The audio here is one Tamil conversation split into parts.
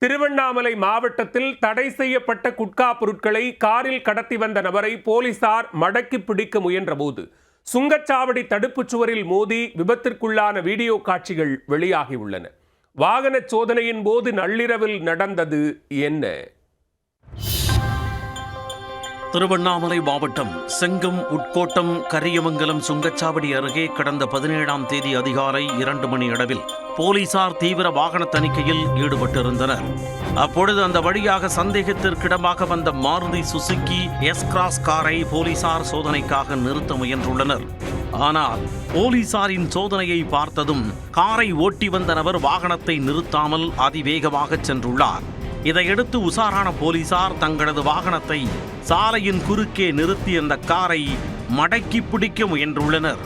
திருவண்ணாமலை மாவட்டத்தில் தடை செய்யப்பட்ட குட்கா பொருட்களை காரில் கடத்தி வந்த நபரை போலீசார் மடக்கி பிடிக்க முயன்றபோது சுங்கச்சாவடி தடுப்புச் சுவரில் மோதி விபத்திற்குள்ளான வீடியோ காட்சிகள் வெளியாகியுள்ளன. வாகன சோதனையின் போது நள்ளிரவில் நடந்தது என்ன? திருவண்ணாமலை மாவட்டம் செங்கம் உட்கோட்டம் கரியமங்கலம் சுங்கச்சாவடி அருகே கடந்த 17ஆம் தேதி அதிகாலை 2 மணி அளவில் போலீசார் தீவிர வாகன தணிக்கையில் ஈடுபட்டிருந்தனர். அப்பொழுது அந்த வழியாக சந்தேகத்திற்கிடமாக வந்த மாருதி சுசுகி எஸ்-கிராஸ் காரை போலீசார் சோதனைக்காக நிறுத்த முயன்றுள்ளனர். ஆனால் போலீசாரின் சோதனையை பார்த்ததும் காரை ஓட்டி வந்த நபர் வாகனத்தை நிறுத்தாமல் அதிவேகமாக சென்றுள்ளார். இதையடுத்து உஷாரான போலீசார் தங்களது வாகனத்தை சாலையின் குறுக்கே நிறுத்தி அந்த காரை மடக்கி பிடிக்க முயன்றுள்ளனர்.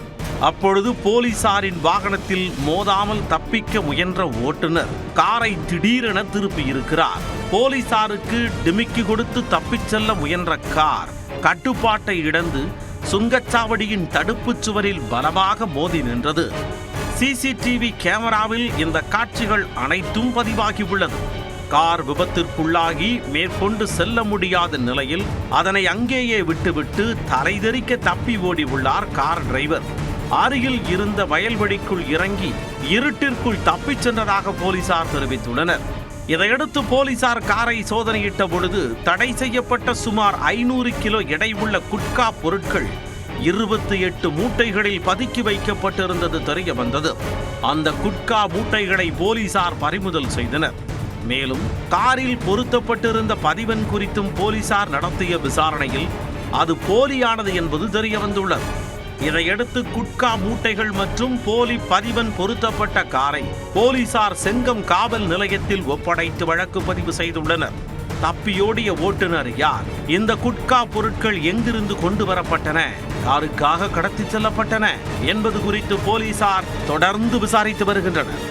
அப்பொழுது போலீசாரின் வாகனத்தில் மோதாமல் தப்பிக்க முயன்ற ஓட்டுநர் காரை திடீரென திருப்பியிருக்கிறார். போலீசாருக்கு டிமிக்கி கொடுத்து தப்பிச் செல்ல முயன்ற கார் கட்டுப்பாட்டை இழந்து சுங்கச்சாவடியின் தடுப்புச் சுவரில் பலமாக மோதி நின்றது. சிசிடிவி கேமராவில் இந்த காட்சிகள் அனைத்தும் பதிவாகியுள்ளது. கார் விபத்திற்குள்ளாகி மேற்கொண்டு செல்ல முடியாத நிலையில் அதனை அங்கேயே விட்டுவிட்டு தலைதெறிக்க தப்பி ஓடி உள்ளார் கார் டிரைவர். அருகில் இருந்த வயல்வெளிக்குள் இறங்கி இருட்டிற்குள் தப்பிச் சென்றதாக போலீசார் தெரிவித்துள்ளனர். இதையடுத்து போலீசார் காரை சோதனையிட்ட பொழுது தடை செய்யப்பட்ட சுமார் 500 கிலோ எடை உள்ள குட்கா பொருட்கள் 28 மூட்டைகளில் பதுக்கி வைக்கப்பட்டிருந்தது தெரிய வந்தது. அந்த குட்கா மூட்டைகளை போலீசார் பறிமுதல் செய்தனர். மேலும் காரில் பொருத்தப்பட்டிருந்த பதிவெண் குறித்தும் போலீசார் நடத்திய விசாரணையில் அது போலியானது என்பது தெரிய வந்துள்ளது. இதையடுத்து குட்கா மூட்டைகள் மற்றும் போலி பதிவெண் பொருத்தப்பட்ட காரை போலீசார் செங்கம் காவல் நிலையத்தில் ஒப்படைத்து வழக்கு பதிவு செய்துள்ளனர். தப்பியோடிய ஓட்டுநர் யார்? இந்த குட்கா பொருட்கள் எங்கிருந்து கொண்டு வரப்பட்டன, யாருக்காக கடத்தி செல்லப்பட்டன என்பது குறித்து போலீசார் தொடர்ந்து விசாரித்து வருகின்றனர்.